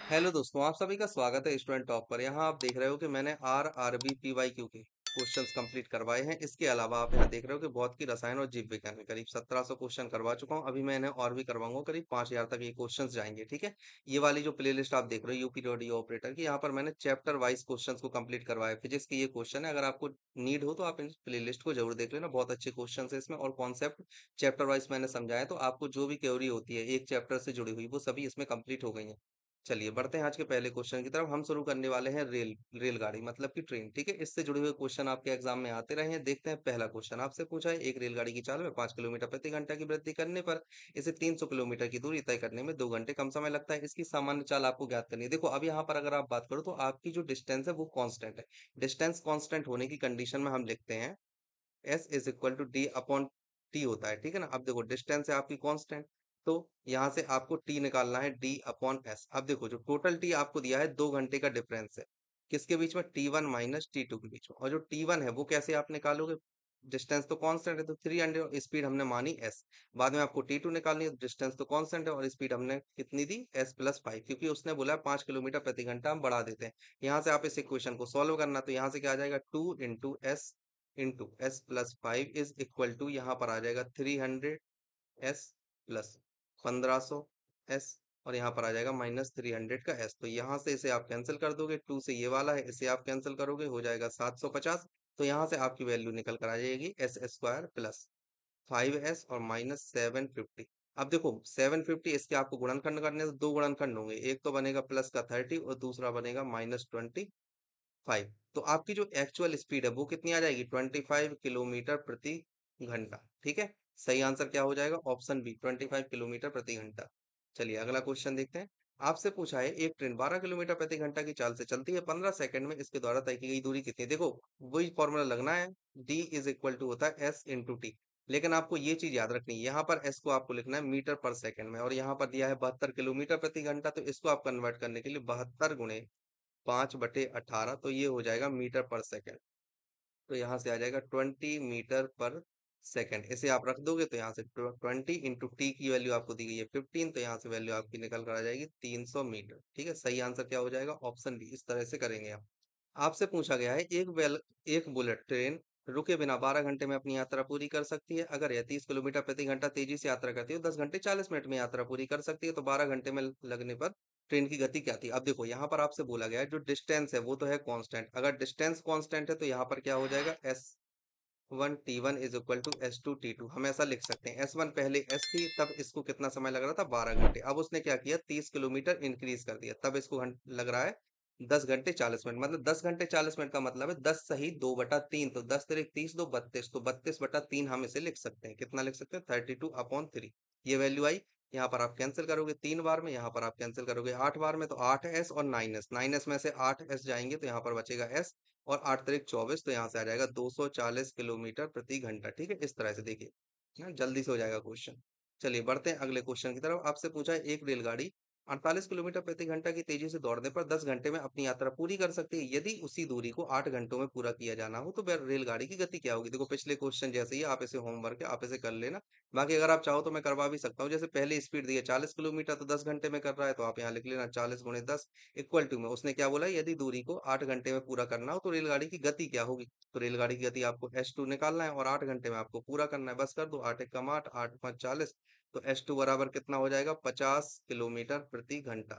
Hello दोस्तों, आप सभी का स्वागत है स्टूडेंट टॉप पर। यहाँ आप देख रहे हो कि मैंने आरआरबी पीवाईक्यू के क्वेश्चंस कंप्लीट करवाए हैं। इसके अलावा आप यहाँ देख रहे हो कि भौतिकी, रसायन और जीव विज्ञान में करीब 1700 क्वेश्चन करवा चुका हूँ। अभी मैं इन्हें और भी करवाऊंगा, करीब 5000 तक ये क्वेश्चंस जाएंगे। ठीक है, ये वाली जो प्लेलिस्ट आप देख रहे हो यूपी डॉट ऑपरेटर की, यहाँ पर मैंने चैप्टर वाइज क्वेश्चन को कंप्लीट करवाया। फिजिक्स की ये क्वेश्चन है, अगर आपको नीड हो तो आप इस प्लेलिस्ट को जरूर देख लेना। बहुत अच्छे क्वेश्चन है इसमें और कॉन्सेप्ट चैप्टर वाइज मैंने समझाया, तो आपको जो भी क्वेरी होती है एक चैप्टर से जुड़ी हुई वो सभी इसमें कंप्लीट हो गई है। चलिए बढ़ते हैं आज के पहले क्वेश्चन की तरफ। हम शुरू करने वाले हैं रेलगाड़ी मतलब कि ट्रेन। ठीक है, इससे जुड़े हुए क्वेश्चन आपके एग्जाम में आते रहे हैं। देखते हैं, पहला क्वेश्चन आपसे पूछा है, एक रेलगाड़ी की चाल में 5 किलोमीटर प्रति घंटा की वृद्धि करने पर इसे 300 किलोमीटर की दूरी तय करने में 2 घंटे कम समय लगता है। इसकी सामान्य चाल आपको ज्ञात करनी है। देखो, अब यहाँ पर अगर आप बात करो तो आपकी जो डिस्टेंस है वो कांस्टेंट है। डिस्टेंस कांस्टेंट होने की कंडीशन में हम लिखते हैं S is equal to D upon T होता है। ठीक है ना। अब देखो, डिस्टेंस है आपकी कांस्टेंट, तो यहाँ से आपको टी निकालना है डी अपॉन एस। अब देखो, जो टोटल टी आपको दिया है 2 घंटे का डिफरेंस है किसके बीच में, T1 माइनस T2 के बीच में। और जो T1 है वो कैसे आप निकालोगे, डिस्टेंस तो कांस्टेंट है तो 300 और स्पीड हमने मानी s। बाद में आपको T2 निकालनी है, डिस्टेंस तो कांस्टेंट है और स्पीड हमने कितनी दी, s+5, क्योंकि उसने बोला 5 किलोमीटर प्रति घंटा, हम बढ़ा देते हैं। यहाँ से आप इस इक्वेशन को सॉल्व करना, तो यहाँ से क्या आ जाएगा, 2 into s is equal to, यहाँ पर आ जाएगा 300s प्लस 1500s, और यहाँ पर आ जाएगा माइनस 300 का s। तो यहाँ से इसे आप कैंसिल कर दोगे, 2 से ये वाला है इसे आप कैंसिल करोगे, हो जाएगा 750। तो यहाँ से आपकी वैल्यू निकल कर आ जाएगी s² प्लस 5s और माइनस 750। अब देखो 750, इसके आपको गुणनखंड करने हैं, तो दो गुणनखंड होंगे, एक तो बनेगा प्लस का 30 और दूसरा बनेगा -25। तो आपकी जो एक्चुअल स्पीड है वो कितनी आ जाएगी, 25 किलोमीटर प्रति घंटा। ठीक है, सही आंसर क्या हो जाएगा, ऑप्शन बी, 25 किलोमीटर प्रति घंटा। चलिए अगला क्वेश्चन देखते हैं। आपसे पूछा है, एक ट्रेन 12 किलोमीटर प्रति घंटा की चाल से चलती है, 15 सेकंड में इसके द्वारा तय की गई दूरी कितनी है। देखो, वही फॉर्मूला लगना है, डी इज इक्वल टू होता है एस इंटू टी। लेकिन आपको ये चीज याद रखनी है, यहाँ पर एस को आपको लिखना है मीटर पर सेकंड में, और यहाँ पर दिया है 72 किलोमीटर प्रति घंटा, तो इसको आप कन्वर्ट करने के लिए 72 गुणे 5/18, तो ये हो जाएगा मीटर पर सेकंड। तो यहाँ से आ जाएगा 20 मीटर पर सेकंड। इसे आप रख दोगे तो यहाँ से 20 इंटू टी की वैल्यू आपको दी गई है 15, तो यहाँ से वैल्यू आपकी निकल कर आ जाएगी 300 मीटर। ठीक है, सही आंसर क्या हो जाएगा, ऑप्शन बी। इस तरह से करेंगे आप। आपसे पूछा गया है, एक बुलेट ट्रेन रुके बिना 12 घंटे में अपनी यात्रा पूरी कर सकती है। अगर यह 30 किलोमीटर प्रति घंटा तेजी से यात्रा करती है, 10 घंटे 40 मिनट में यात्रा पूरी कर सकती है, तो 12 घंटे में लगने पर ट्रेन की गति क्या थी। अब देखो, यहाँ पर आपसे बोला गया है जो डिस्टेंस है वो तो है कांस्टेंट। अगर डिस्टेंस कांस्टेंट है तो यहाँ पर क्या हो जाएगा, S1 T1 is equal to S2 T2। हम ऐसा लिख सकते हैं, S1 पहले S थी, तब इसको कितना समय लग रहा था, 12 घंटे। अब उसने क्या किया, 30 किलोमीटर इंक्रीज कर दिया, तब इसको लग रहा है 10 घंटे 40 मिनट। मतलब 10 घंटे 40 मिनट का मतलब है 10 सही 2/3, तो 10 × 3 = 30, 2 32, तो 32/3 हम इसे लिख सकते हैं। कितना लिख सकते हैं, 32/3। ये वैल्यू आई। यहाँ पर आप कैंसिल करोगे 3 बार में, यहाँ पर आप कैंसिल करोगे 8 बार में, तो 8s और 9s, 9s में से 8s जाएंगे तो यहाँ पर बचेगा s, और 8×3 = 24, तो यहाँ से आ जाएगा 240 किलोमीटर प्रति घंटा। ठीक है, इस तरह से देखिए ना, जल्दी से हो जाएगा क्वेश्चन। चलिए बढ़ते हैं अगले क्वेश्चन की तरफ। आपसे पूछा है, एक रेलगाड़ी 48 किलोमीटर प्रति घंटा की तेजी से दौड़ने पर 10 घंटे में अपनी यात्रा पूरी कर सकती है। यदि उसी दूरी को 8 घंटों में पूरा किया जाना हो तो वह रेलगाड़ी की गति क्या होगी। देखो, पिछले क्वेश्चन जैसे ही, आप इसे होमवर्क है, आप इसे कर लेना। बाकी अगर आप चाहो तो मैं करवा भी सकता हूँ। जैसे पहले स्पीड दी है 40 किलोमीटर, तो 10 घंटे में कर रहा है, तो आप यहाँ लिख लेना 40 × 10 इक्वल टू में उसने क्या बोला, यदि दूरी को 8 घंटे में पूरा करना हो तो रेलगाड़ी की गति क्या होगी। तो रेलगाड़ी की गति आपको S2 निकालना है और 8 घंटे में आपको पूरा करना है। बस कर दो, 8 × 1 = 8, 8×5 = 40, तो S2 बराबर कितना हो जाएगा, 50 किलोमीटर प्रति घंटा।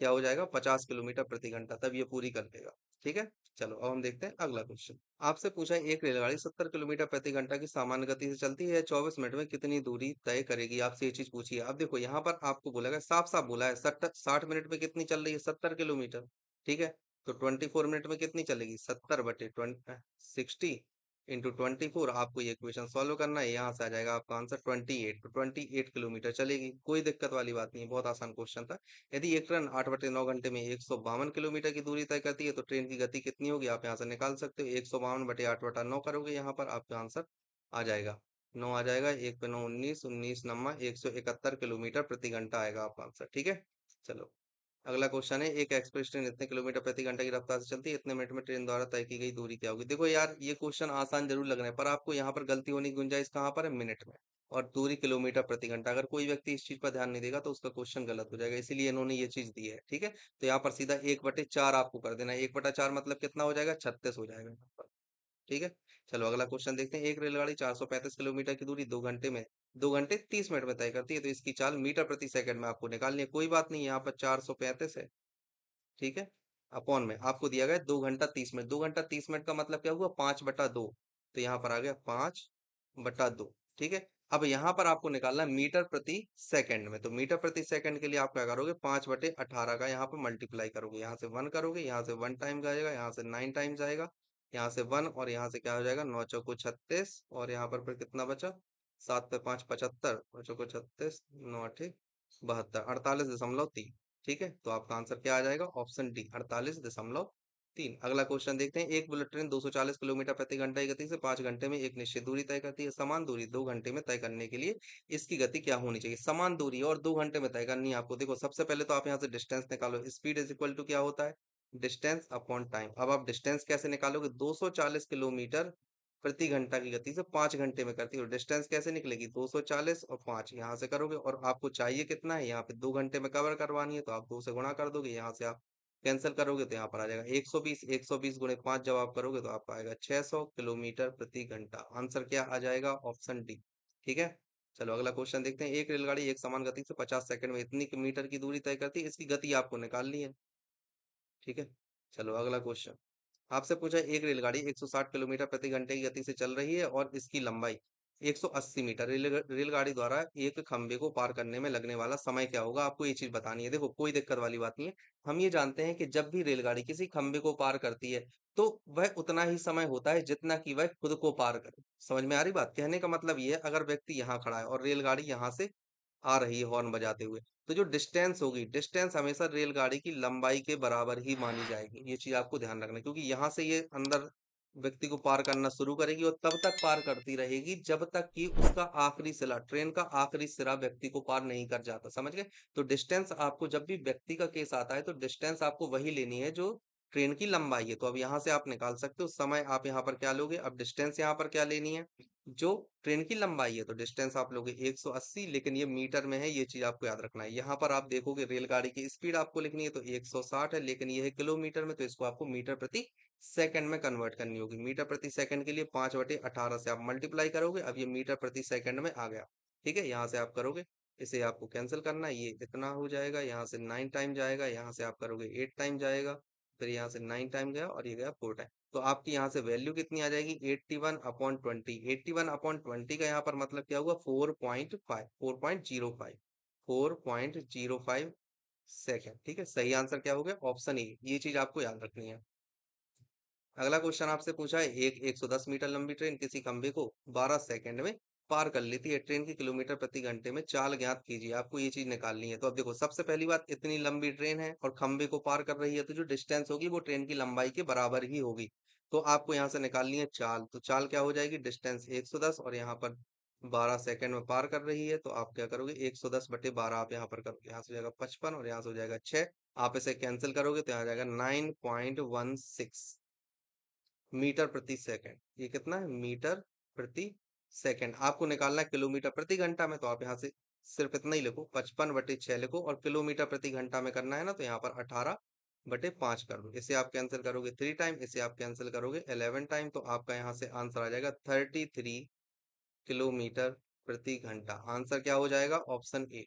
क्या हो जाएगा, 50 किलोमीटर प्रति घंटा, तब ये पूरी कर देगा। ठीक है, चलो अब हम देखते हैं अगला क्वेश्चन। आपसे पूछा है, एक रेलगाड़ी 70 किलोमीटर प्रति घंटा की सामान्य गति से चलती है, 24 मिनट में कितनी दूरी तय करेगी। आपसे ये चीज पूछी है। अब देखो, यहाँ पर आपको बोला गया, साफ साफ बोला है, 60 मिनट में कितनी चल रही है, 70 किलोमीटर। ठीक है, तो 24 मिनट में कितनी चलेगी, 70/60 × 24। आपको ये क्वेश्चन सॉल्व करना है, यहाँ से आ जाएगा आपका आंसर 28, तो 28 किलोमीटर चलेगी। कोई दिक्कत वाली बात नहीं है, बहुत आसान क्वेश्चन था। यदि एक ट्रेन 8/9 घंटे में 152 किलोमीटर की दूरी तय करती है तो ट्रेन की गति कितनी होगी, आप यहाँ से निकाल सकते हो। 152/8/9 करोगे, यहाँ पर आपका आंसर आ जाएगा 9 आ जाएगा। 1 पे 9 19, 19 171 किलोमीटर प्रति घंटा आएगा आपका आंसर। ठीक है, चलो अगला क्वेश्चन है, एक एक्सप्रेस ट्रेन इतने किलोमीटर प्रति घंटा की रफ्तार से चलती है, इतने मिनट में ट्रेन द्वारा तय की गई दूरी क्या होगी। देखो यार, ये क्वेश्चन आसान जरूर लग रहा है, पर आपको यहाँ पर गलती होने की गुंजाइश कहाँ पर है, मिनट में। और दूरी किलोमीटर प्रति घंटा। अगर कोई व्यक्ति इस चीज पर ध्यान नहीं देगा तो उसका क्वेश्चन गलत हो जाएगा, इसीलिए इन्होंने ये चीज दी है। ठीक है, तो यहाँ पर सीधा 1/4 आपको कर देना है। 1/4 मतलब कितना हो जाएगा, 36 हो जाएगा यहाँ पर। ठीक है, चलो अगला क्वेश्चन देखते हैं। एक रेलगाड़ी 435 किलोमीटर की दूरी 2 घंटे 30 मिनट में तय करती है, तो इसकी चाल मीटर प्रति सेकंड में आपको निकालनी है। कोई बात नहीं, यहाँ पर 435 है, ठीक है, अपॉन में आपको दिया गया 2 घंटा 30 मिनट। 2 घंटा 30 मिनट का मतलब क्या हुआ, 5/2। तो यहाँ पर आ गया 5/2। ठीक है, अब यहाँ पर आपको निकालना है मीटर प्रति सेकंड में। तो मीटर प्रति सेकंड के लिए आप क्या करोगे, 5/18 का यहाँ पर मल्टीप्लाई करोगे, यहाँ से 1 करोगे, यहाँ से 1 टाइम जाएगा, यहाँ से 9 टाइम जाएगा, यहाँ से 1, और यहाँ से क्या हो जाएगा, 9 चौको 36, और यहाँ पर फिर कितना बचा, 7 पे 5 75, 9 चौको 36, 9 8 72, 48.3। ठीक है, तो आपका आंसर क्या आ जाएगा, ऑप्शन डी, 48.3। अगला क्वेश्चन देखते हैं। एक बुलेट ट्रेन 240 किलोमीटर प्रति घंटा की गति से 5 घंटे में एक निश्चित दूरी तय करती है। समान दूरी 2 घंटे में तय करने के लिए इसकी गति क्या होनी चाहिए। समान दूरी और 2 घंटे में तय करनी है आपको। देखो सबसे पहले तो आप यहाँ से डिस्टेंस निकालो। स्पीड इज इक्वल टू क्या होता है, डिस्टेंस अपॉन टाइम। अब आप डिस्टेंस कैसे निकालोगे, 240 किलोमीटर प्रति घंटा की गति से 5 घंटे में करती है, और डिस्टेंस कैसे निकलेगी, 240 और 5 यहाँ से करोगे, और आपको चाहिए कितना है, यहाँ पे 2 घंटे में कवर करवानी है, तो आप 2 से गुणा कर दोगे, यहाँ से आप कैंसिल करोगे तो यहाँ पर आ जाएगा 120। 120 गुणे 5 जब आप करोगे तो आपका आएगा 600 किलोमीटर प्रति घंटा। आंसर क्या आ जाएगा, ऑप्शन डी। ठीक है, चलो अगला क्वेश्चन देखते हैं। एक रेलगाड़ी एक समान गति से 50 सेकंड में इतनी मीटर की दूरी तय करती है, इसकी गति आपको निकालनी है। ठीक है, चलो अगला क्वेश्चन आपसे पूछा है। एक रेलगाड़ी 160 किलोमीटर प्रति घंटे की गति से चल रही है और इसकी लंबाई 180 मीटर। रेलगाड़ी द्वारा एक खंभे को पार करने में लगने वाला समय क्या होगा, आपको ये चीज बतानी है। देखो कोई दिक्कत वाली बात नहीं है। हम ये जानते हैं कि जब भी रेलगाड़ी किसी खंभे को पार करती है तो वह उतना ही समय होता है जितना कि वह खुद को पार करे। समझ में आ रही बात, कहने का मतलब ये है, अगर व्यक्ति यहाँ खड़ा है और रेलगाड़ी यहाँ से आ रही है हॉर्न बजाते हुए, तो जो डिस्टेंस होगी, डिस्टेंस हमेशा रेलगाड़ी की लंबाई के बराबर ही मानी जाएगी। ये चीज आपको ध्यान रखना है, क्योंकि यहाँ से ये अंदर व्यक्ति को पार करना शुरू करेगी और तब तक पार करती रहेगी जब तक कि उसका आखिरी सिरा, ट्रेन का आखिरी सिरा व्यक्ति को पार नहीं कर जाता। समझ गए, तो डिस्टेंस आपको जब भी व्यक्ति का केस आता है तो डिस्टेंस आपको वही लेनी है जो ट्रेन की लंबाई है। तो अब यहाँ से आप निकाल सकते हो समय, आप यहाँ पर क्या लोगे, अब डिस्टेंस यहाँ पर क्या लेनी है, जो ट्रेन की लंबाई है, तो डिस्टेंस आप लोगे 180, लेकिन ये मीटर में है, ये चीज आपको याद रखना है। यहाँ पर आप देखोगे रेलगाड़ी की स्पीड आपको लिखनी है तो 160 है, लेकिन ये है किलोमीटर में, तो इसको आपको मीटर प्रति सेकंड में कन्वर्ट करनी होगी। मीटर प्रति सेकंड के लिए 5/18 से आप मल्टीप्लाई करोगे, अब ये मीटर प्रति सेकंड में आ गया। ठीक है, यहाँ से आप करोगे, इसे आपको कैंसिल करना है, ये इतना हो जाएगा, यहाँ से 9 टाइम जाएगा, यहाँ से आप करोगे 8 टाइम जाएगा, फिर यहाँ से 9 टाइम गया, और ये गया 4 टाइम। तो आपकी यहाँ से वैल्यू कितनी आ जाएगी, 81/20। 81/20 का यहाँ पर मतलब क्या हुआ, 4.5, 4.05, 4.05 सेकेंड। ठीक है, सही आंसर क्या हो गया, ऑप्शन ए। ये चीज आपको याद रखनी है। अगला क्वेश्चन आपसे पूछा है। एक 110 मीटर लंबी ट्रेन किसी खंभे को 12 सेकंड में पार कर लेती है। ट्रेन की किलोमीटर प्रति घंटे में चाल ज्ञात कीजिए। आपको ये चीज निकालनी है। तो अब देखो सबसे पहली बात, इतनी लंबी ट्रेन है और खंभे को पार कर रही है, तो जो डिस्टेंस होगी वो ट्रेन की लंबाई के बराबर ही होगी। तो आपको यहाँ से निकालनी है चाल। तो चाल क्या हो जाएगी, डिस्टेंस 110, और यहाँ पर 12 सेकंड में पार कर रही है, तो आप क्या करोगे, 110/12 आप यहाँ पर करोगे, यहाँ से हो जाएगा 55 और यहाँ से हो जाएगा 6। आप इसे कैंसिल करोगे तो यहाँ आ जाएगा 9.16 मीटर प्रति सेकंड। ये कितना है, मीटर प्रति सेकंड। आपको निकालना है किलोमीटर प्रति घंटा में, तो आप यहाँ से सिर्फ इतना ही लिखो, 55/6 लिखो, और किलोमीटर प्रति घंटा में करना है ना, तो यहाँ पर 18/5 कर दो। इसे आप कैंसिल करोगे 3 टाइम, इसे आप कैंसिल करोगे 11 टाइम, तो आपका यहाँ से आंसर आ जाएगा 33 किलोमीटर प्रति घंटा। आंसर क्या हो जाएगा, ऑप्शन ए।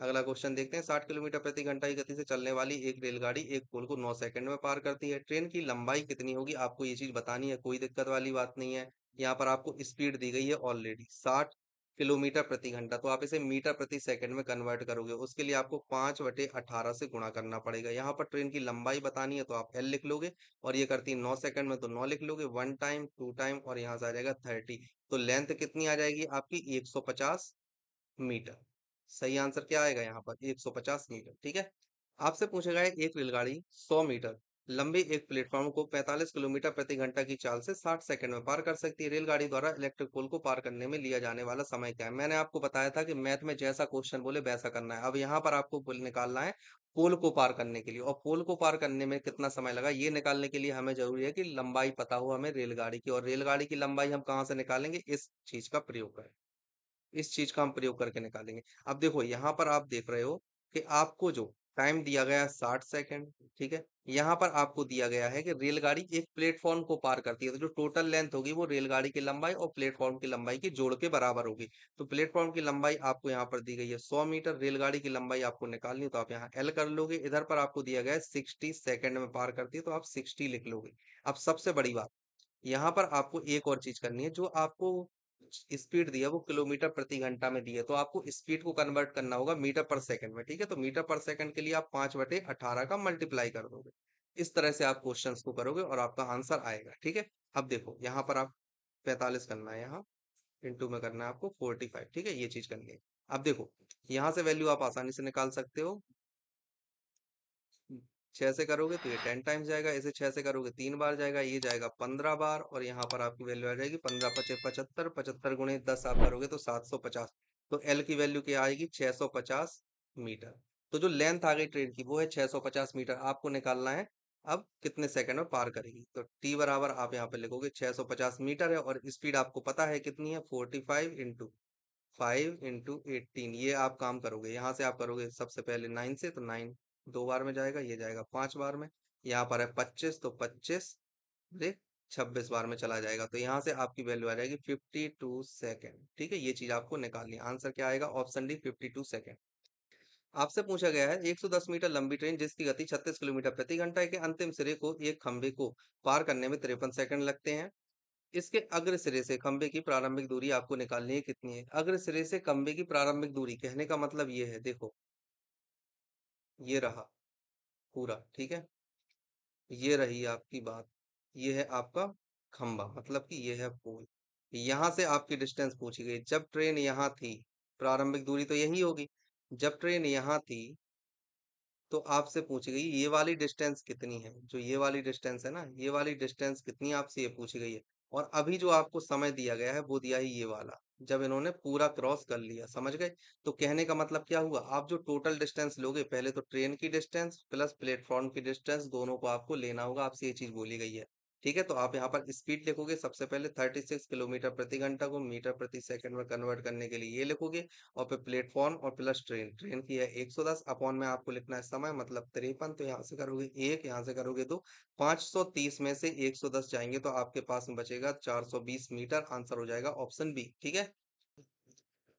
अगला क्वेश्चन देखते हैं। 60 किलोमीटर प्रति घंटा की गति से चलने वाली एक रेलगाड़ी एक पुल को 9 सेकंड में पार करती है। ट्रेन की लंबाई कितनी होगी, आपको ये चीज बतानी है। कोई दिक्कत वाली बात नहीं है। यहाँ पर आपको स्पीड दी गई है ऑलरेडी 60 किलोमीटर प्रति घंटा, तो आप इसे मीटर प्रति सेकंड में कन्वर्ट करोगे। उसके लिए आपको 5/18 से गुणा करना पड़ेगा। यहाँ पर ट्रेन की लंबाई बतानी है तो आप एल लिख लोगे, और ये करती है 9 सेकंड में, तो 9 लिख लोगे, 1 टाइम 2 टाइम, और यहाँ से आ जाएगा 30। तो लेंथ कितनी आ जाएगी आपकी, 150 मीटर। सही आंसर क्या आएगा यहाँ पर, 150 मीटर। ठीक है, आपसे पूछा गया है। एक रेलगाड़ी 100 मीटर लंबे एक प्लेटफॉर्म को 45 किलोमीटर प्रति घंटा की चाल से 60 सेकंड में पार कर सकती है। रेलगाड़ी द्वारा इलेक्ट्रिक पोल को पार करने में लिया जाने वाला समय क्या है। मैंने आपको बताया था कि मैथ में जैसा क्वेश्चन बोले वैसा करना है। अब यहाँ पर आपको पोल निकालना है, पोल को पार करने के लिए, और पोल को पार करने में कितना समय लगा ये निकालने के लिए हमें जरूरी है कि लंबाई पता हो हमें रेलगाड़ी की, और रेलगाड़ी की लंबाई हम कहाँ से निकालेंगे, इस चीज का प्रयोग करें। इस चीज का हम प्रयोग करके निकालेंगे। अब देखो यहाँ पर आप देख रहे हो कि आपको जो टाइम दिया गया है 60 सेकंड, ठीक है। यहाँ पर आपको दिया गया है कि रेलगाड़ी एक प्लेटफॉर्म को पार करती है, तो जो टोटल लेंथ होगी वो रेलगाड़ी की लंबाई और प्लेटफॉर्म की लंबाई की जोड़ के बराबर होगी। तो प्लेटफॉर्म की लंबाई आपको यहाँ पर दी गई है 100 मीटर, रेलगाड़ी की लंबाई आपको निकालनी है तो आप यहाँ एल कर लोगे। इधर पर आपको दिया गया है 60 सेकंड में पार करती है तो आप 60 लिख लोगे। अब सबसे बड़ी बात, यहाँ पर आपको एक और चीज करनी है, जो आपको स्पीड दी है वो किलोमीटर प्रति घंटा में दी है, तो आपको स्पीड को कन्वर्ट करना होगा मीटर पर सेकंड में, ठीक है। तो मीटर पर सेकंड के लिए आप 5/18 का मल्टीप्लाई कर दोगे। इस तरह से आप क्वेश्चंस को करोगे और आपका आंसर आएगा, ठीक है। अब देखो यहाँ पर आप 45 करना है, यहाँ इंटू में करना है आपको 45, ठीक है, ये चीज करनी है। अब देखो यहाँ से वैल्यू आप आसानी से निकाल सकते हो। 6 से करोगे तो ये 10 टाइम्स जाएगा, इसे 6 से करोगे 3 बार जाएगा, ये जाएगा 15 बार, और यहाँ पर आपकी वैल्यू आ जाएगी 15×5 = 75, 75 × 10 आप करोगे तो 750। तो एल की वैल्यू क्या आएगी? 650 मीटर। तो जो लेंथ आ गई ट्रेन की वो है 650 मीटर, आपको निकालना है अब कितने सेकंड में पार करेगी। तो टी बराबर आप यहाँ पे लिखोगे 650 मीटर है, और स्पीड आपको पता है कितनी है, 45 × 5 × 18, ये आप काम करोगे। यहाँ से आप करोगे सबसे पहले 9 से, तो 9 2 बार में जाएगा, ये जाएगा 5 बार में। यहाँ पर है 25, तो 25 देख 26 बार में चला जाएगा। तो यहाँ से आपकी वैल्यू आ जाएगी 52 सेकेंड, ठीक है। ये चीज आपको निकालनी है। आंसर क्या आएगा? Option D 52 second. आपसे पूछा गया है 110 मीटर लंबी ट्रेन जिसकी गति 36 किलोमीटर प्रति घंटा है के अंतिम सिरे को एक खंभे को पार करने में 53 सेकंड लगते हैं। इसके अग्र सिरे से खंभे की प्रारंभिक दूरी आपको निकालनी है, कितनी है? अग्र सिरे से खंभे की प्रारंभिक दूरी कहने का मतलब ये है, देखो ये रहा पूरा, ठीक है। ये रही आपकी बात, ये है आपका खंभा, मतलब कि ये है पोल। यहाँ से आपकी डिस्टेंस पूछी गई, जब ट्रेन यहाँ थी प्रारंभिक दूरी तो यही होगी। जब ट्रेन यहाँ थी तो आपसे पूछी गई ये वाली डिस्टेंस कितनी है, जो ये वाली डिस्टेंस है ना, ये वाली डिस्टेंस कितनी है आपसे ये पूछी गई है। और अभी जो आपको समय दिया गया है वो दिया है ये वाला, जब इन्होंने पूरा क्रॉस कर लिया, समझ गए। तो कहने का मतलब क्या हुआ, आप जो टोटल डिस्टेंस लोगे, पहले तो ट्रेन की डिस्टेंस प्लस प्लेटफॉर्म की डिस्टेंस दोनों को आपको लेना होगा, आपसे ये चीज बोली गई है, ठीक है। तो आप यहाँ पर स्पीड लिखोगे, सबसे पहले 36 किलोमीटर प्रति घंटा को मीटर प्रति सेकंड में कन्वर्ट करने के लिए ये लिखोगे, और फिर प्लेटफॉर्म और प्लस ट्रेन, ट्रेन की है 110, अपॉन में आपको लिखना है समय, मतलब 53। तो यहाँ से करोगे एक, यहाँ से करोगे दो, 530 में से 110 जाएंगे तो आपके पास में बचेगा 420 मीटर। आंसर हो जाएगा ऑप्शन बी, ठीक है।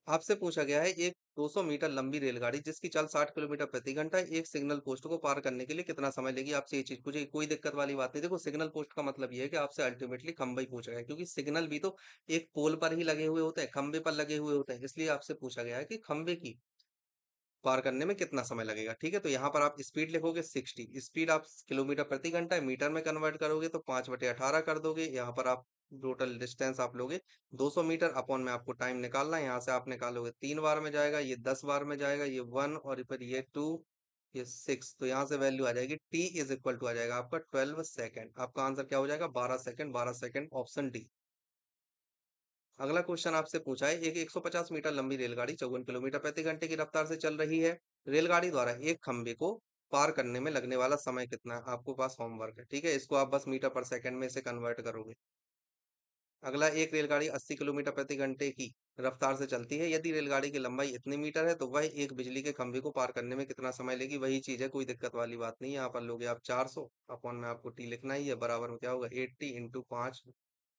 आपसे पूछा गया है एक 200 मीटर लंबी रेलगाड़ी जिसकी चाल 60 किलोमीटर प्रति घंटा है, एक सिग्नल पोस्ट को पार करने के लिए कितना समय लेगी? आपसे ये चीज पूछेगी, कोई दिक्कत वाली बात नहीं। देखो सिग्नल पोस्ट का मतलब ये है कि आपसे अल्टीमेटली खंबा ही पूछा गया है, क्योंकि सिग्नल भी तो एक पोल पर ही लगे हुए होते हैं, खंबे पर लगे हुए होते हैं, इसलिए आपसे पूछा गया है कि खंबे की पार करने में कितना समय लगेगा, ठीक है। तो यहाँ पर आप स्पीड लिखोगे 60, स्पीड आप किलोमीटर प्रति घंटा है, मीटर में कन्वर्ट करोगे तो 5/18 कर दोगे। यहाँ पर आप टोटल डिस्टेंस आप लोगे 200 मीटर, अपॉन में आपको टाइम निकालना है। यहाँ से आप निकालोगे 3 बार में जाएगा, ये 10 बार में जाएगा, ये 1, और फिर ये 2, ये 6। तो यहाँ से वैल्यू आ जाएगी टी इज इक्वल टू आ जाएगा आपका 12 सेकेंड। आपका आंसर क्या हो जाएगा? 12 सेकेंड, 12 सेकेंड, ऑप्शन डी। अगला क्वेश्चन आपसे पूछा है, एक 150 मीटर लंबी रेलगाड़ी 54 किलोमीटर प्रति घंटे की रफ्तार से चल रही है। रेलगाड़ी द्वारा एक खंबे को पार करने में लगने वाला समय कितना है? आपको पास होमवर्क है, ठीक है। इसको आप बस मीटर पर सेकंड में से कन्वर्ट करोगे। अगला, एक रेलगाड़ी 80 किलोमीटर प्रति घंटे की रफ्तार से चलती है, यदि रेलगाड़ी की लंबाई इतने मीटर है तो वह एक बिजली के खंभे को पार करने में कितना समय लेगी? वही चीज है, कोई दिक्कत वाली बात नहीं है। यहाँ पर लोगे आप 400, अपॉन में आपको टी लिखना ही है, बराबर में क्या होगा 80 ×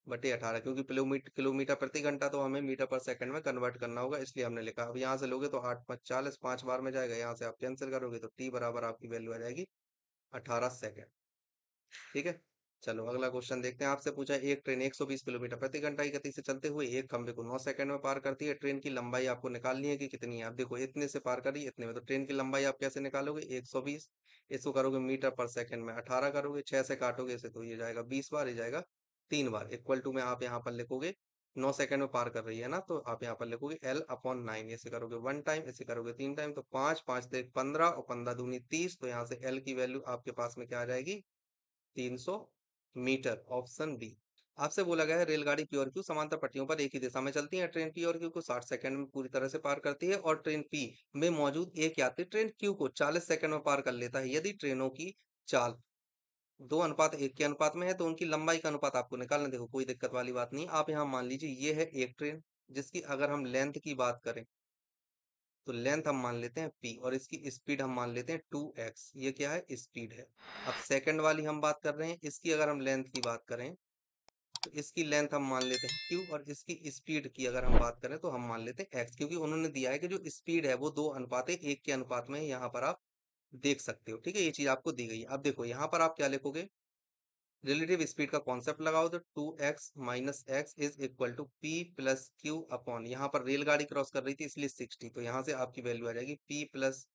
5/18, क्योंकि किलोमीटर किलोमीटर प्रति घंटा तो हमें मीटर पर सेकंड में कन्वर्ट करना होगा, इसलिए हमने लिखा। अब यहाँ से लोगे तो 8×5 = 40, 5 बार में जाएगा, यहाँ से आप कैंसिल करोगे तो टी बराबर आपकी वैल्यू आ जाएगी 18 सेकेंड, ठीक है। चलो अगला क्वेश्चन देखते हैं। आपसे पूछा है, एक ट्रेन 120 किलोमीटर प्रति घंटा की गति से चलते हुए एक खंबे को 9 सेकंड में पार करती है, ट्रेन की लंबाई आपको निकालनी है कि कितनी है। अब देखो इतने से पार करी, इतने में, तो ट्रेन की लंबाई आप कैसे निकालोगे? 120, इसको करोगे मीटर पर सेकंड में 18 करोगे, 6 से काटोगे इसे तो ये जाएगा 20 बार, ये जाएगा 3 बार, इक्वल टू में आप यहाँ पर लिखोगे 9 सेकंड में पार कर रही है ना, तो आप यहाँ पर लिखोगे L/9, ऐसे करोगे 1 टाइम, ऐसे करोगे 3 टाइम, तो 5, 5 से 15, और 15 दूनी 30। तो यहाँ से L की वैल्यू आपके पास में क्या आ जाएगी? 300 मीटर, ऑप्शन बी। आपसे बोला गया है, रेलगाड़ी पी और क्यू समांतर पट्टियों पर एक ही दिशा में चलती है। ट्रेन पी और क्यू को 60 सेकंड में पूरी तरह से पार करती है, और ट्रेन पी में मौजूद एक यात्री ट्रेन क्यू को 40 सेकंड में पार कर लेता है। यदि ट्रेनों की चाल 2:1 के अनुपात में है तो उनकी लंबाई का अनुपात आपको निकालना है। देखो कोई दिक्कत वाली बात नहीं, आप यहाँ मान लीजिए ये है एक ट्रेन, जिसकी अगर हम लेंथ की बात करें तो लेंथ हम मान लेते हैं p और इसकी स्पीड हम मान लेते हैं 2x। ये क्या है? स्पीड है। अब सेकंड वाली हम बात कर रहे हैं, इसकी अगर हम लेंथ की बात करें तो इसकी लेंथ हम मान लेते हैं q और इसकी स्पीड की अगर हम बात करें तो हम मान लेते हैं x, क्योंकि उन्होंने दिया है कि जो स्पीड है वो 2:1 के अनुपात में है। यहाँ पर आप देख सकते हो, ठीक है, ये चीज आपको दी गई है। अब देखो यहाँ पर आप क्या लिखोगे, रिलेटिव स्पीड का कॉन्सेप्ट लगाओ तो 2x minus x is equal to P plus Q upon, यहाँ पर रेलगाड़ी क्रॉस कर रही थी इसलिए 60, तो यहाँ से आपकी वैल्यू आ जाएगी p plus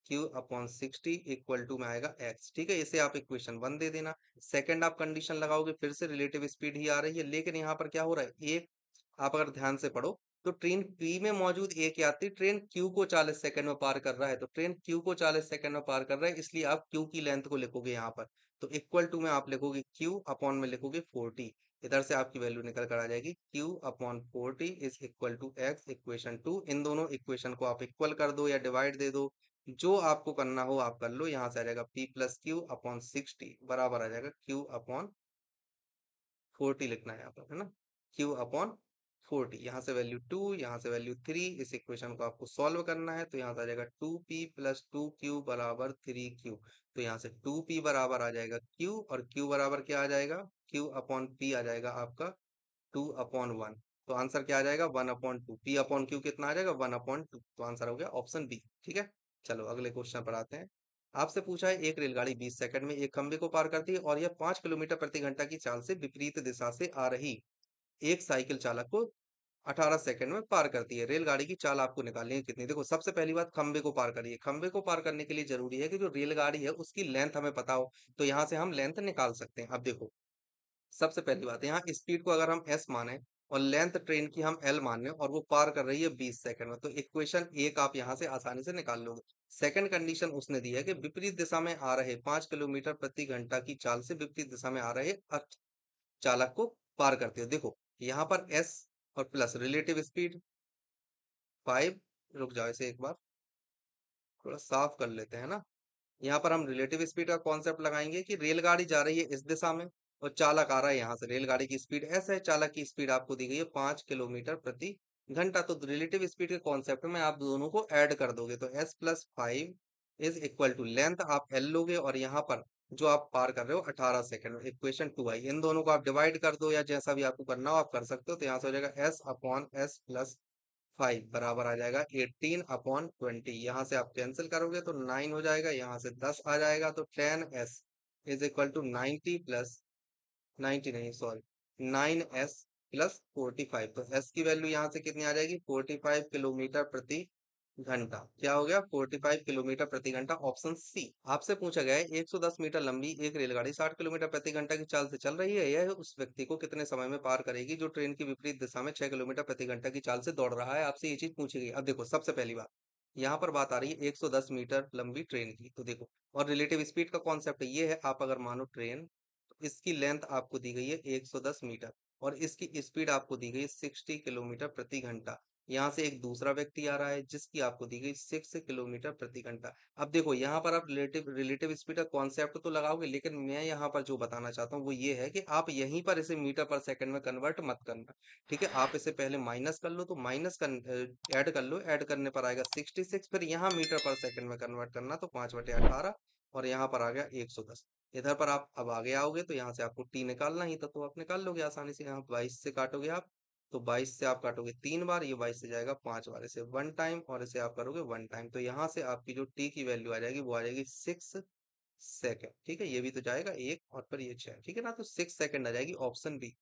Q upon 60 equal to में आएगा x। ठीक है, इसे आप इक्वेशन 1 दे देना। सेकंड आप कंडीशन लगाओगे, फिर से रिलेटिव स्पीड ही आ रही है, लेकिन यहाँ पर क्या हो रहा है, एक आप अगर ध्यान से पढ़ो तो ट्रेन P में मौजूद एक यात्री ट्रेन Q को 40 सेकंड में पार कर रहा है, तो ट्रेन Q को 40 सेकंड में पार कर रहा है, इसलिए आप Q की लेंथ को लिखोगे यहाँ पर, तो इक्वल टू में आप लिखोगे Q अपॉन में लिखोगे 40। इधर से आपकी वैल्यू निकल कर आ जाएगी Q upon 40 is equal to x, equation 2। इन दोनों इक्वेशन को आप इक्वल कर दो या डिवाइड दे दो, जो आपको करना हो आप कर लो। यहाँ से आ जाएगा p प्लस क्यू अपॉन 60 बराबर आ जाएगा Q अपॉन 40 लिखना है यहाँ पर, है ना, Q अपॉन 40। यहाँ से वैल्यू 2, यहाँ से वैल्यू 3, इस इक्वेशन को आपको सॉल्व करना है, तो यहाँ से आ जाएगा 2p प्लस 2q बराबर 3q। तो यहाँ से 2p बराबर आ जाएगा q और q बराबर क्या आ जाएगा, q अपॉन p आ जाएगा आपका 2/1। तो आंसर क्या आ जाएगा, 1/2। p अपॉन q कितना आ जाएगा, 1/2। तो आंसर हो गया ऑप्शन बी। ठीक है, चलो अगले क्वेश्चन पर आते हैं। आपसे पूछा है एक रेलगाड़ी 20 सेकंड में एक खंबे को पार करती है और यह 5 किलोमीटर प्रति घंटा की चाल से विपरीत दिशा से आ रही एक साइकिल चालक को 18 सेकंड में पार करती है। रेलगाड़ी की चाल आपको निकालनी है कितनी। देखो सबसे पहली बात, खंबे को पार करिए। खंबे को पार करने के लिए जरूरी है कि जो रेलगाड़ी है उसकी लेंथ हमें पता हो, तो यहाँ से हम लेंथ निकाल सकते हैं। अब देखो सबसे पहली बात, यहाँ स्पीड को अगर हम s माने और लेंथ ट्रेन की हम l मान लें और वो पार कर रही है 20 सेकंड में, तो इक्वेशन एक आप यहाँ से आसानी से निकाल लोगे। सेकंड कंडीशन उसने दी है कि विपरीत दिशा में आ रहे 5 किलोमीटर प्रति घंटा की चाल से विपरीत दिशा में आ रहे चालक को पार करते हो। देखो यहाँ पर s और प्लस रिलेटिव स्पीड 5, रुक जाओ इसे एक बार थोड़ा साफ कर लेते हैं ना। यहाँ पर हम रिलेटिव स्पीड का कॉन्सेप्ट लगाएंगे कि रेलगाड़ी जा रही है इस दिशा में और चालक आ रहा है यहाँ से। रेलगाड़ी की स्पीड एस है, चालक की स्पीड आपको दी गई है 5 किलोमीटर प्रति घंटा। तो रिलेटिव स्पीड के कॉन्सेप्ट में आप दोनों को ऐड कर दोगे, तो S plus 5 is equal to length आप एल लोगे और यहाँ पर जो आप पार कर रहे हो 18 सेकंड में, इक्वेशन 2 आई। इन दोनों को आप डिवाइड कर दो या जैसा भी आपको करना हो आप कर सकते हो। तो यहाँ से हो जाएगा एस अपॉन एस प्लस 5 बराबर आ जाएगा 18/20। यहाँ से आप कैंसिल करोगे तो 9 हो जाएगा, यहाँ से 10 आ जाएगा, तो 10s is equal to 90 plus 90 नहीं सॉरी 9s प्लस 45। तो s की वैल्यू यहाँ से कितनी आ जाएगी, 45 किलोमीटर प्रति घंटा। क्या हो गया, 45 किलोमीटर प्रति घंटा, ऑप्शन सी। आपसे पूछा गया है 110 मीटर लंबी एक रेलगाड़ी 60 किलोमीटर प्रति घंटा की चाल से चल रही है, यह उस व्यक्ति को कितने समय में पार करेगी जो ट्रेन की विपरीत दिशा में 6 किलोमीटर प्रति घंटा की चाल से दौड़ रहा है। आपसे ये चीज पूछी गई। अब देखो सबसे पहली बात, यहाँ पर बात आ रही है 110 मीटर लंबी ट्रेन की, तो देखो और रिलेटिव स्पीड का कॉन्सेप्ट ये है, आप अगर मानो ट्रेन तो इसकी लेंथ आपको दी गई है 110 मीटर और इसकी स्पीड आपको दी गई है 60 किलोमीटर प्रति घंटा। यहाँ से एक दूसरा व्यक्ति आ रहा है जिसकी आपको दी गई 6 किलोमीटर प्रति घंटा। अब देखो यहाँ पर आप रिलेटिव रिलेटिव स्पीड का कॉन्सेप्ट तो लगाओगे, लेकिन मैं यहाँ पर जो बताना चाहता हूँ वो ये है कि आप यहीं पर इसे मीटर पर सेकंड में कन्वर्ट मत करना। ठीक है, आप इसे पहले माइनस कर लो, तो माइनस कर ऐड कर लो, ऐड करने पर आएगा 66, फिर यहाँ मीटर पर सेकंड में कन्वर्ट करना, तो 5/18 और यहाँ पर आ गया 110। इधर पर आप अब आगे आओगे तो यहाँ से आपको टी निकालना ही था, तो आप निकाल लोगे आसानी से। यहाँ 22 से काटोगे आप, तो 22 से आप काटोगे 3 बार, ये 22 से जाएगा 5 बार, इसे 1 टाइम और इसे आप करोगे 1 टाइम, तो यहाँ से आपकी जो टी की वैल्यू आ जाएगी वो आ जाएगी 6 सेकंड। ठीक है, ये भी तो जाएगा एक और पर ये 6, ठीक है ना, तो 6 सेकंड आ जाएगी, ऑप्शन बी।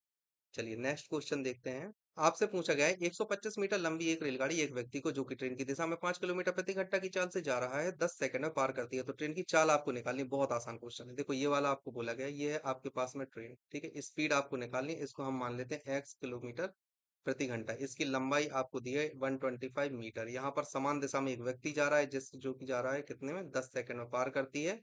चलिए नेक्स्ट क्वेश्चन देखते हैं। आपसे पूछा गया है 125 मीटर लंबी एक रेलगाड़ी एक व्यक्ति को जो कि ट्रेन की दिशा में 5 किलोमीटर प्रति घंटा की चाल से जा रहा है 10 सेकंड में पार करती है, तो ट्रेन की चाल आपको निकालनी। बहुत आसान क्वेश्चन है। देखो ये वाला आपको बोला गया है, ये है आपके पास में ट्रेन, ठीक है, स्पीड आपको निकालनी है, इसको हम मान लेते हैं x किलोमीटर प्रति घंटा। इसकी लंबाई आपको दी है 125 मीटर। यहाँ पर समान दिशा में एक व्यक्ति जा रहा है जिस जो कि जा रहा है कितने में, 10 सेकंड में पार करती है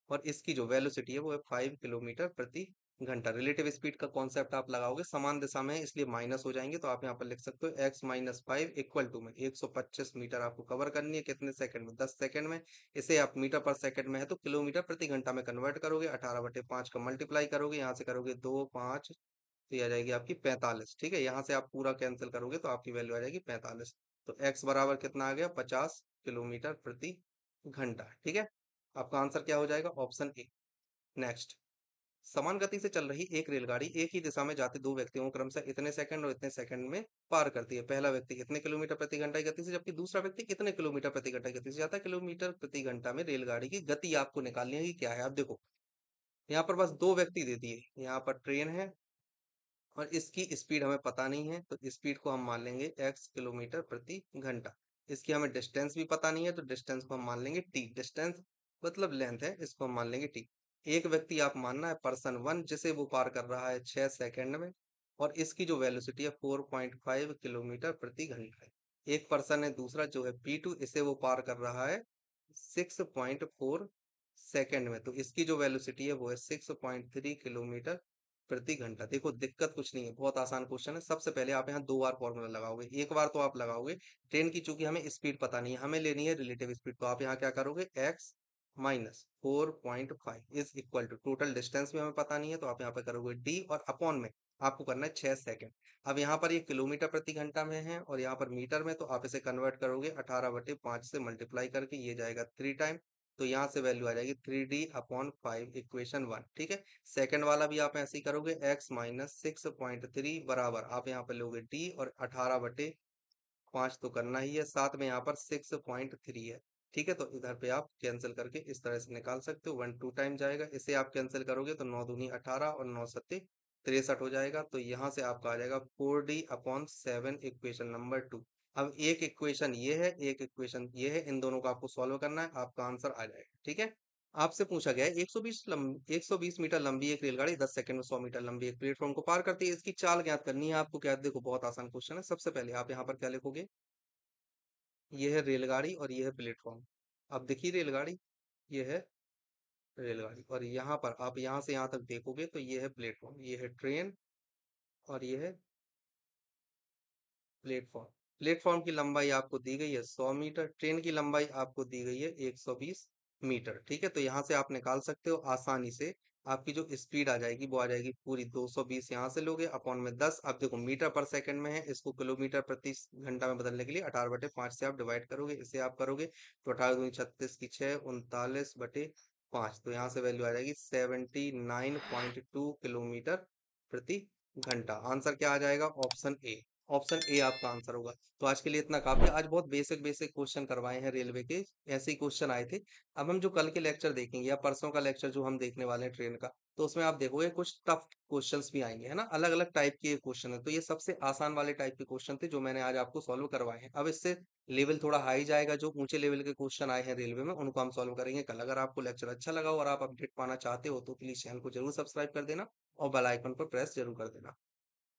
और इसकी जो वेलोसिटी है वो है 5 किलोमीटर प्रति घंटा। रिलेटिव स्पीड का कॉन्सेप्ट आप लगाओगे, समान दिशा में है इसलिए माइनस हो जाएंगे, तो आप यहाँ पर लिख सकते हो x माइनस 5 इक्वल टू में 125 मीटर आपको कवर करनी है कितने सेकंड में, 10 सेकंड में। इसे आप मीटर पर सेकंड में है तो किलोमीटर प्रति घंटा में कन्वर्ट करोगे, 18/5 का मल्टीप्लाई करोगे, यहाँ से करोगे 2 5 तो ये आ जाएगी आपकी 45। ठीक है, यहाँ से आप पूरा कैंसिल करोगे तो आपकी वैल्यू आ जाएगी 45। तो एक्स बराबर कितना आ गया, 50 किलोमीटर प्रति घंटा। ठीक है, आपका आंसर क्या हो जाएगा, ऑप्शन ए। नेक्स्ट, समान गति से चल रही एक रेलगाड़ी एक ही दिशा में जाते दो व्यक्तियों को क्रमशः इतने सेकंड और इतने सेकंड में पार करती है। पहला व्यक्ति इतने किलोमीटर प्रति घंटा की गति से, जबकि दूसरा व्यक्ति कितने किलोमीटर प्रति घंटा की गति से जाता है। किलोमीटर प्रति घंटा में रेलगाड़ी की गति आपको निकालनी है कि क्या है। आप देखो, यहाँ पर बस दो व्यक्ति दे दिए, यहाँ पर ट्रेन है और इसकी स्पीड हमें पता नहीं है, तो स्पीड को हम मान लेंगे x किलोमीटर प्रति घंटा। इसकी हमें डिस्टेंस भी पता नहीं है, तो डिस्टेंस को हम मान लेंगे t। डिस्टेंस मतलब लेंथ है, इसको हम मान लेंगे t। एक व्यक्ति आप मानना है पर्सन वन, जिसे वो पार कर रहा है 6 सेकंड में, और इसकी जो वेलोसिटी है 4.5 किलोमीटर प्रति घंटा है। एक पर्सन है दूसरा जो है P2, इसे वो पार कर रहा है 6.4 सेकंड में, तो इसकी जो वेलोसिटी है वो है 6.3 किलोमीटर प्रति घंटा। देखो, दिक्कत कुछ नहीं है, बहुत आसान क्वेश्चन है। सबसे पहले आप यहाँ दो बार फॉर्मूला लगाओगे, एक बार तो आप लगाओगे ट्रेन की, चूंकि हमें स्पीड पता नहीं है, हमें लेनी है रिलेटिव स्पीड, तो आप यहाँ क्या करोगे, x minus 4.5 is equal to, total distance भी हमें पता नहीं है, तो आप यहाँ पे करोगे d और अपॉन में आपको करना है 6 सेकंड। अब यहाँ पर ये किलोमीटर प्रति घंटा में है और यहाँ पर मीटर में, तो आप इसे कन्वर्ट करोगे 18/5 से मल्टीप्लाई करके, ये जाएगा 3 टाइम, तो यहाँ से वैल्यू आ जाएगी 3d/5, इक्वेशन 1। ठीक है, सेकंड वाला भी आप ऐसे ही करोगे, x माइनस 6.3 बराबर आप यहाँ पे लोगे d और 18/5 तो करना ही है, साथ में यहाँ पर 6.3 है। ठीक है, तो इधर पे आप कैंसिल करके इस तरह से निकाल सकते हो, 1 2 टाइम जाएगा, इसे आप कैंसिल करोगे तो 9 दूनी 18 और 9 सत्ते 63 हो जाएगा। तो यहाँ से आपका आ जाएगा 4d/7, इक्वेशन नंबर 2। अब एक इक्वेशन ये है, एक इक्वेशन ये है, इन दोनों को आपको सॉल्व करना है, आपका आंसर आ जाएगा। ठीक है, आपसे पूछा गया है 120 मीटर लंबी एक रेलगाड़ी 10 सेकंड में 100 मीटर लंबी एक प्लेटफॉर्म को पार करती है। इसकी चाल ज्ञात करनी है आपको। क्या, देखो बहुत आसान क्वेश्चन है। सबसे पहले आप यहाँ पर क्या लिखोगे, ये है रेलगाड़ी और ये है प्लेटफॉर्म। अब देखिए रेलगाड़ी, ये है रेलगाड़ी, और यहाँ पर आप यहाँ से यहाँ तक देखोगे तो ये है प्लेटफॉर्म, ये है ट्रेन और ये है प्लेटफॉर्म। प्लेटफॉर्म की लंबाई आपको दी गई है 100 मीटर, ट्रेन की लंबाई आपको दी गई है 120 मीटर। ठीक है, तो यहाँ से आप निकाल सकते हो आसानी से। आपकी जो स्पीड आ जाएगी वो आ जाएगी पूरी 220, यहाँ से लोगे अपॉन में 10। अब देखो मीटर पर सेकंड में है, इसको किलोमीटर प्रति घंटा में बदलने के लिए 18/5 से आप डिवाइड करोगे, इसे आप करोगे तो 18×2 = 36 की 6, 39/5, तो यहाँ से वैल्यू आ जाएगी 79.2 किलोमीटर प्रति घंटा। आंसर क्या आ जाएगा, ऑप्शन ए। ऑप्शन ए आपका आंसर होगा। तो आज के लिए इतना काफी है। आज बहुत बेसिक बेसिक क्वेश्चन करवाए हैं रेलवे के, ऐसे ही क्वेश्चन आए थे। अब हम जो कल के लेक्चर देखेंगे या परसों का लेक्चर जो हम देखने वाले हैं ट्रेन का, तो उसमें आप देखोगे कुछ टफ क्वेश्चंस भी आएंगे, है ना, अलग अलग टाइप के क्वेश्चन है। तो ये सबसे आसान वाले टाइप के क्वेश्चन थे जो मैंने आज आपको सॉल्व करवाए हैं। अब इससे लेवल थोड़ा हाई जाएगा, जो ऊंचे लेवल के क्वेश्चन आए हैं रेलवे में उनको हम सॉल्व करेंगे कल। अगर आपको लेक्चर अच्छा लगा हो और आप अपडेट पाना चाहते हो तो प्लीज चैनल को जरूर सब्सक्राइब कर देना और बेल आइकन पर प्रेस जरूर कर देना।